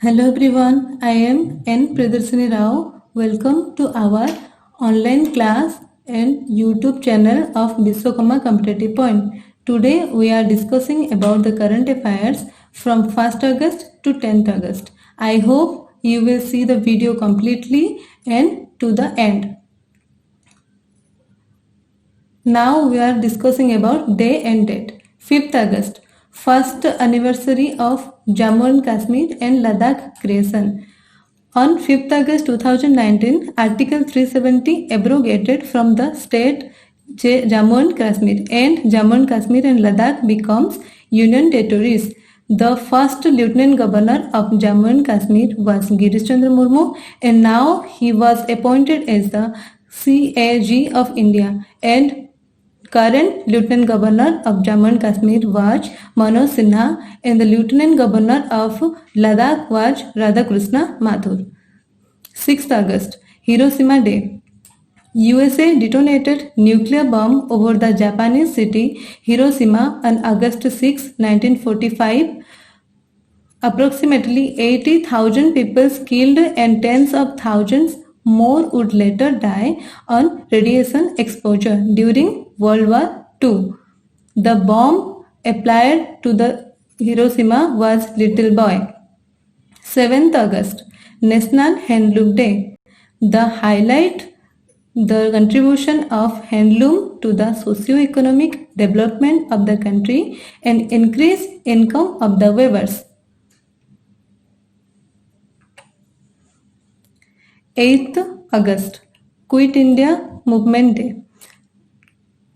Hello everyone, I am N. Priyadarshini Rao. Welcome to our online class and YouTube channel of Biswakarma Competitive Point. Today we are discussing about the current affairs from 1st August to 10th August. I hope you will see the video completely and to the end. Now we are discussing about day and date. 5th August, first anniversary of Jammu and Kashmir and Ladakh creation. On 5th August 2019, Article 370 abrogated from the state Jammu and Kashmir, and Jammu and Kashmir and Ladakh becomes union territories. The first Lieutenant Governor of Jammu and Kashmir was Girish Chandra Murmu, and now he was appointed as the CAG of India, and current Lieutenant Governor of Jammu and Kashmir was Manoj Sinha, and the Lieutenant Governor of Ladakh was Radhakrishna Mathur. 6th August, Hiroshima Day. USA detonated nuclear bomb over the Japanese city Hiroshima on August 6, 1945. Approximately 80,000 people killed and tens of thousands more would later die on radiation exposure during World War II. The bomb applied to the Hiroshima was Little Boy. 7th August, National Handloom Day. The highlight the contribution of handloom to the socio-economic development of the country and increase income of the weavers. 8th August, Quit India Movement Day.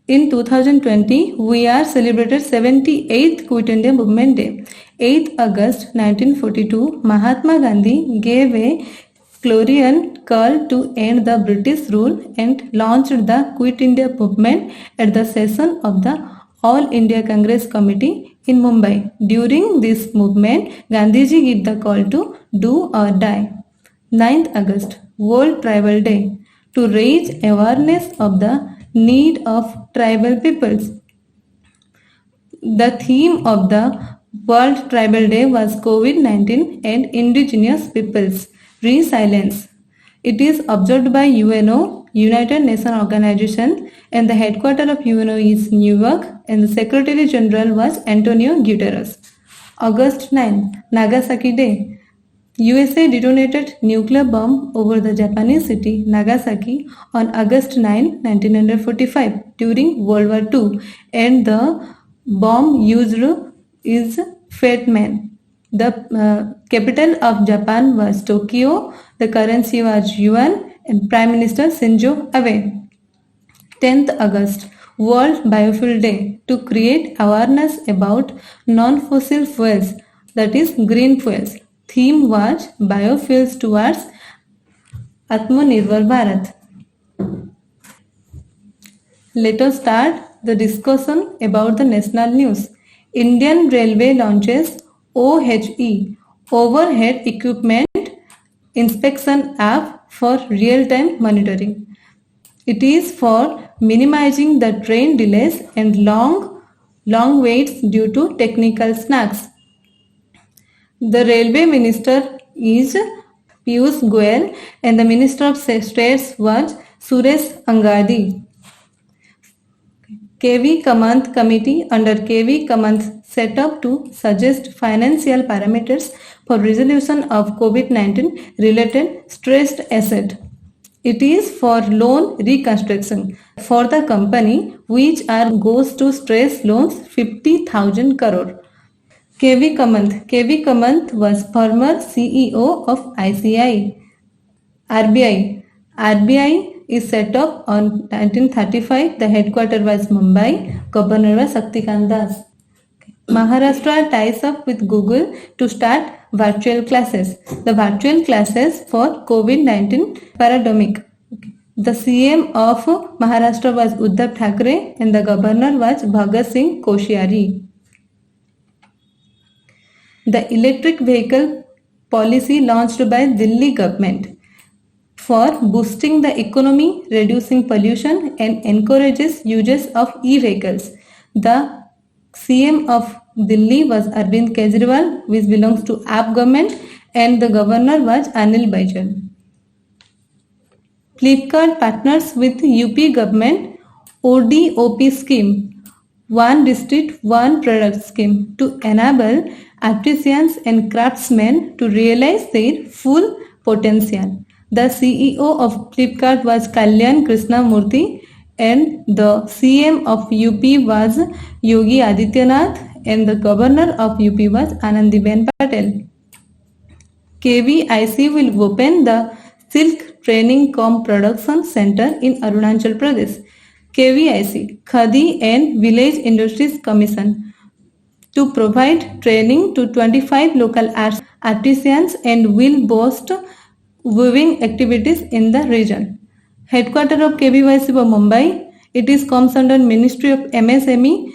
In 2020, we are celebrated 78th Quit India Movement Day. 8th August 1942, Mahatma Gandhi gave a clarion call to end the British rule and launched the Quit India Movement at the session of the All India Congress Committee in Mumbai. During this movement, Gandhiji gave the call to do or die. 9th August, World Tribal Day, to raise awareness of the need of tribal peoples. The theme of the World Tribal Day was COVID-19 and indigenous peoples resilience. It is observed by UNO, United Nations Organization, and the headquarters of UNO is New York, and the Secretary General was Antonio Guterres. August 9, Nagasaki Day. USA detonated nuclear bomb over the Japanese city Nagasaki on August 9, 1945 during World War II, and the bomb used is Fat Man. The capital of Japan was Tokyo, the currency was yuan, and Prime Minister Shinzo Abe. 10th August, World Biofuel Day, to create awareness about non-fossil fuels, that is green fuels. Theme was biofuels towards Atmanirbhar Bharat. Let us start the discussion about the national news. Indian Railway launches OHE, Overhead Equipment Inspection app for real-time monitoring. It is for minimizing the train delays and long waits due to technical snags. The Railway Minister is Piyush Goyal, and the Minister of States was Suresh Angadi. KV Kamanth Committee under KV Kamanth set up to suggest financial parameters for resolution of COVID-19 related stressed asset. It is for loan reconstruction for the company which goes to stress loans 50,000 crore. KV Kamanth was former CEO of RBI is set up on 1935. The headquarters was Mumbai. Governor was Shaktikant Das. Maharashtra ties up with Google to start virtual classes. The virtual classes for COVID-19 pandemic. The CM of Maharashtra was Uddhav Thackeray, and the governor was Bhagat Singh Koshyari. The electric vehicle policy launched by Delhi government for boosting the economy, reducing pollution, and encourages uses of e-vehicles. The CM of Delhi was Arvind Kejriwal, which belongs to AAP government, and the governor was Anil Baijan. Flipkart partners with UP government ODOP scheme, One District, One Product scheme, to enable artisans and craftsmen to realize their full potential. The CEO of Flipkart was Kalyan Krishnamurthy and the CM of UP was Yogi Adityanath and the governor of UP was Anandiben Patel. KVIC will open the Silk Training Com Production Center in Arunachal Pradesh. KVIC, Khadi and Village Industries Commission, to provide training to 25 local artisans and will boast weaving activities in the region. Headquarters of KVIC was Mumbai. It is comes under Ministry of MSME.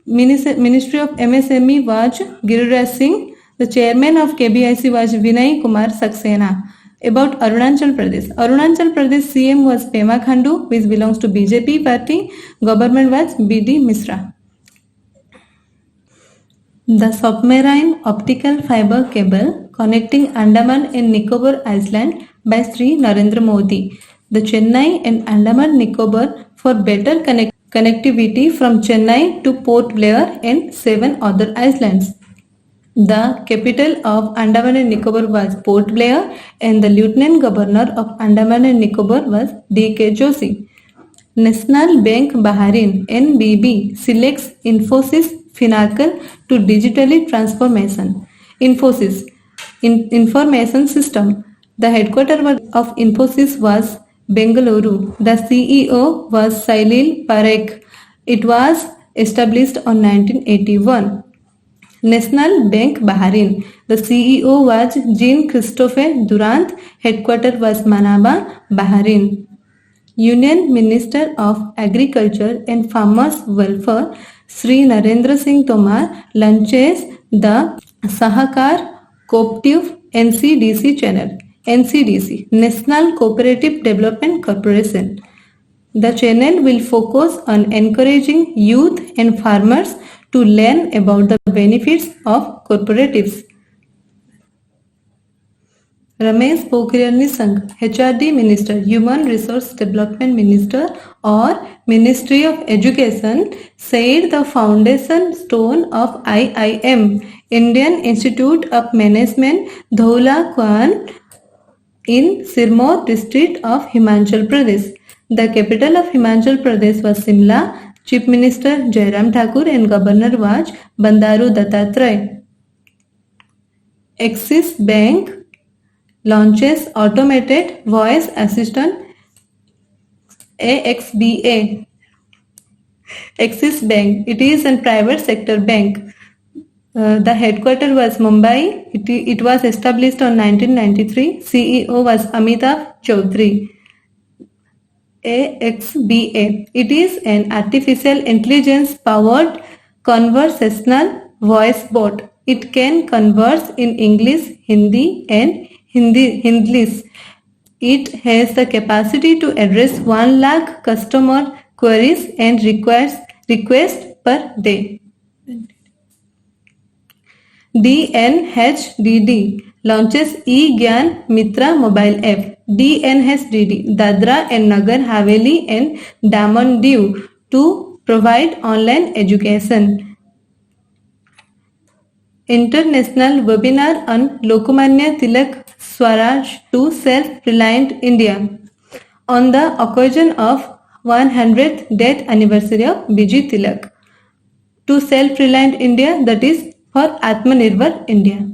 Ministry of MSME was Giriraj Singh. The chairman of KVIC was Vinay Kumar Saxena. About Arunachal Pradesh. Arunachal Pradesh CM was Pema Khandu, which belongs to BJP party. Government was BD Misra. The submarine optical fiber cable connecting Andaman and Nicobar Island by Sri Narendra Modi. The Chennai and Andaman Nicobar for better connectivity from Chennai to Port Blair and 7 other islands. The capital of Andaman and Nicobar was Port Blair and the Lieutenant Governor of Andaman and Nicobar was D.K. Joshi. National Bank Bahrain NBB selects Infosys Finacle to digitally transformation. Infosys Information System. The headquarters of Infosys was Bengaluru. The CEO was Salil Parekh. It was established on 1981. National Bank Bahrain. The CEO was Jean-Christophe Durand. Headquarters was Manama, Bahrain. Union Minister of Agriculture and Farmers Welfare Sri Narendra Singh Tomar launches the Sahakar Cooperative NCDC channel. NCDC, National Cooperative Development Corporation. The channel will focus on encouraging youth and farmers to learn about the benefits of cooperatives. Ramesh Pokhriyal Nishank, HRD Minister, Human Resource Development Minister or Ministry of Education, said the foundation stone of IIM, Indian Institute of Management, Dhaula Kuan in Sirmaur district of Himachal Pradesh. The capital of Himachal Pradesh was Simla. Chief Minister Jairam Thakur and Governor was Bandaru Dattatray. Axis Bank launches automated voice assistant AXBA. Axis Bank, it is a private sector bank. The headquarters was Mumbai. It was established on 1993. CEO was Amitabh Chaudhary. AXBA. It is an artificial intelligence powered conversational voice bot. It can converse in English, Hindi and Hindlis. It has the capacity to address 1 lakh customer queries and requests per day. DNHDD launches eGyan Mitra mobile app. DNHDD, Dadra and Nagar Haveli and Daman Diu, to provide online education. International webinar on Lokmanya Tilak Swaraj to Self-Reliant India on the occasion of 100th death anniversary of BG Tilak. To Self-Reliant India, that is for Atmanirbhar India.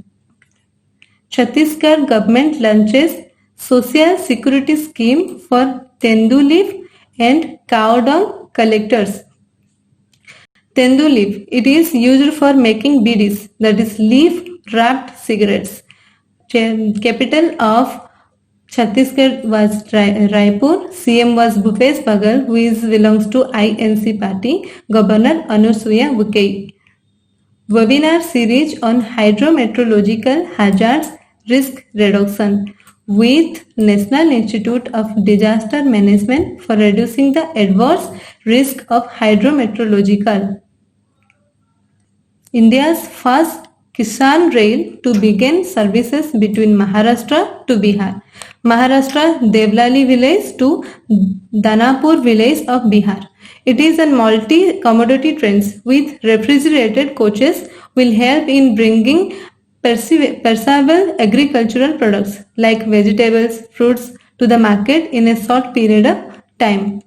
Chhattisgarh government launches Social Security Scheme for Tendu leaf and cow dung collectors. Tendu leaf, it is used for making bidis, that is leaf wrapped cigarettes. Capital of Chhattisgarh was Raipur. CM was Bhupesh Baghel, who belongs to INC party. Governor Anusuya Uke. Webinar series on hydrometeorological hazards risk reduction with National Institute of Disaster Management for reducing the adverse risk of hydrometeorological. India's first Kisan Rail to begin services between Maharashtra to Bihar. Maharashtra Devlali village to Danapur village of Bihar. It is a multi-commodity trains with refrigerated coaches will help in bringing perishable agricultural products like vegetables, fruits to the market in a short period of time.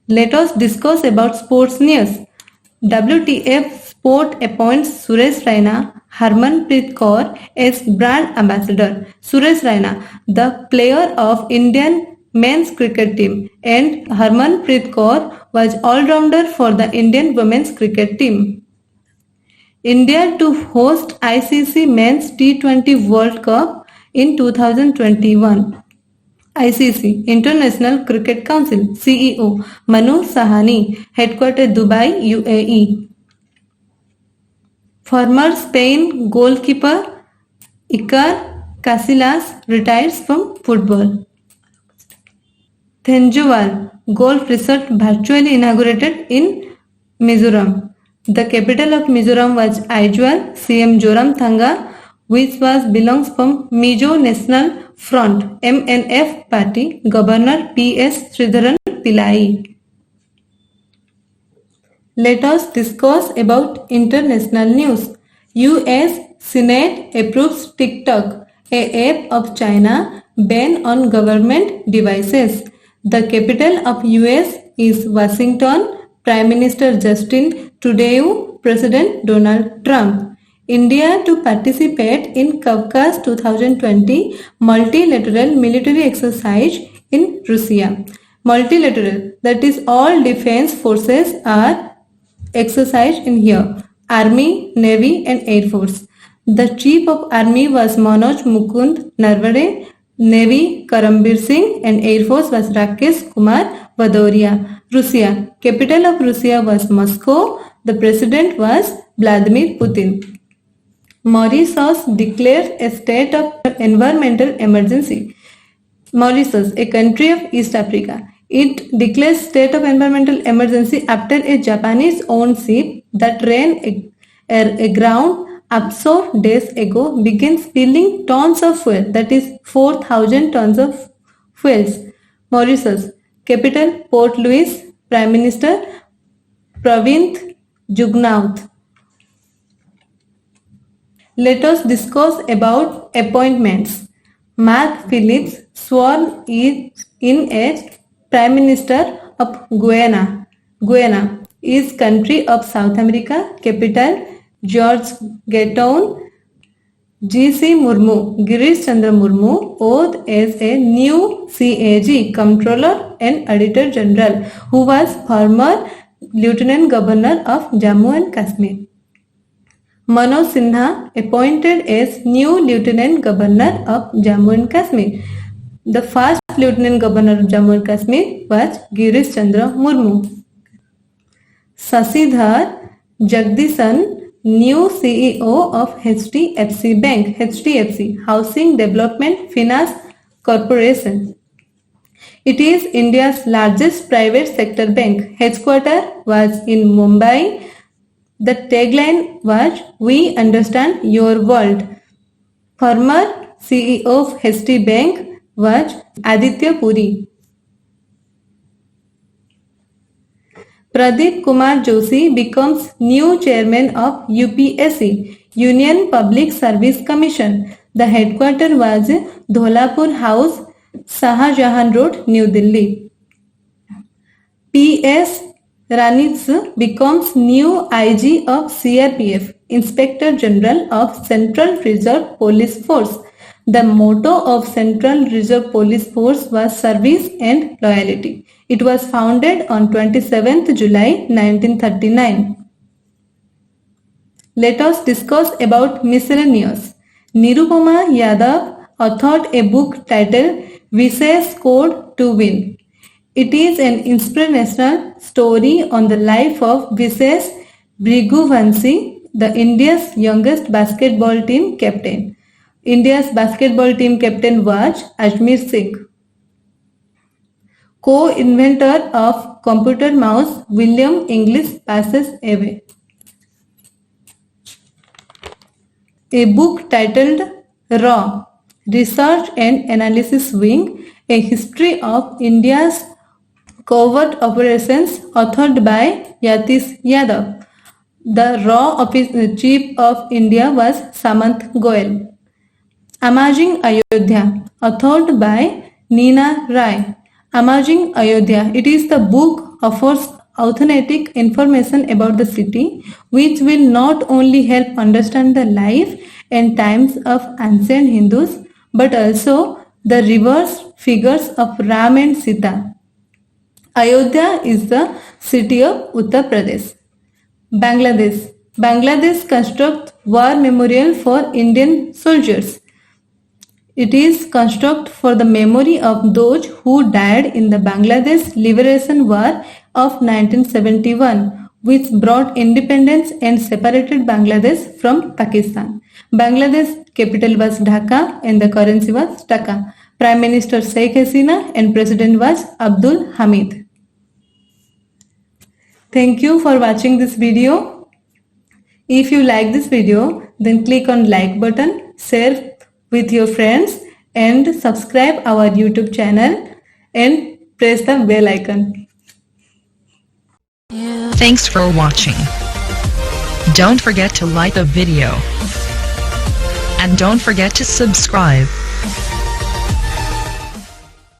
Let us discuss about sports news. WTF Sport appoints Suresh Raina, Harmanpreet Kaur as brand ambassador. Suresh Raina, the player of Indian men's cricket team, and Harmanpreet Kaur was all-rounder for the Indian women's cricket team. India to host ICC Men's T20 World Cup in 2021. ICC International Cricket Council CEO Manu Sahani, headquartered Dubai, UAE. Former Spain goalkeeper Iker Casillas retires from football. Thanjavur Golf Resort virtually inaugurated in Mizoram. The capital of Mizoram was Aizawl. CM Zoramthanga, which belongs from Mizo National Front MNF party. Governor P.S. Sridharan Pillai. Let us discuss about international news. US Senate approves TikTok, a app of China, ban on government devices. The capital of US is Washington. Prime Minister Justin Trudeau, President Donald Trump. India to participate in Caucasus 2020 multilateral military exercise in Russia. Multilateral, that is all defense forces are exercised in here. Army, Navy and Air Force. The Chief of Army was Manoj Mukund Narvade, Navy Karambir Singh and Air Force was Rakesh Kumar Bhadoria. Russia. Capital of Russia was Moscow. The president was Vladimir Putin. Mauritius declared a state of environmental emergency. Mauritius, a country of East Africa. It declares state of environmental emergency after a Japanese-owned ship that ran aground offshore days ago began spilling tons of fuel, that is 4,000 tons of fuels. Mauritius, capital Port Louis, Prime Minister Pravind Jugnauth. Let us discuss about appointments. Mark Phillips sworn in as Prime Minister of Guyana. Guyana is country of South America. Capital George Getown. G.C. Murmu, Girish Chandra Murmu, oath as a new CAG, Comptroller and Auditor General, who was former Lieutenant Governor of Jammu and Kashmir. Manoj Sinha appointed as new Lieutenant Governor of Jammu and Kashmir. The first Lieutenant Governor of Jammu and Kashmir was Girish Chandra Murmu. Sashidhar Jagdishan, new CEO of HDFC Bank, HDFC, Housing Development Finance Corporation. It is India's largest private sector bank. Headquarters was in Mumbai. The tagline was, "We understand your world." Former CEO of HD Bank was Aditya Puri. Pradeep Kumar Joshi becomes new chairman of UPSC, Union Public Service Commission. The headquarters was Dholapur House, Shahjahan Road, New Delhi. P.S. Ranitz becomes new IG of CRPF, Inspector General of Central Reserve Police Force. The motto of Central Reserve Police Force was Service and Loyalty. It was founded on 27th July 1939. Let us discuss about miscellaneous. Nirupama Yadav authored a book titled Vishesh Code to Win. It is an inspirational story on the life of Vishesh Bhriguvanshi, the India's youngest basketball team captain. India's basketball team captain was Ajmer Singh. Co-inventor of computer mouse William English passes away. a book titled Raw, Research and Analysis Wing, A History of India's Covert Operations, authored by Yatish Yadav. The Raw Chief of India was Samant Goel. Amazing Ayodhya, authored by Neena Rai. Amazing Ayodhya. It is the book offers authentic information about the city, which will not only help understand the life and times of ancient Hindus, but also the reverse figures of Ram and Sita. Ayodhya is the city of Uttar Pradesh. Bangladesh. Bangladesh constructs war memorial for Indian soldiers. It is constructed for the memory of those who died in the Bangladesh Liberation War of 1971, which brought independence and separated Bangladesh from Pakistan. Bangladesh capital was Dhaka and the currency was Taka. Prime Minister Sheikh Hasina and President was Abdul Hamid. Thank you for watching this video. If you like this video, then click on like button, share with your friends and subscribe our YouTube channel and press the bell icon. Thanks for watching. Don't forget to like the video. And don't forget to subscribe.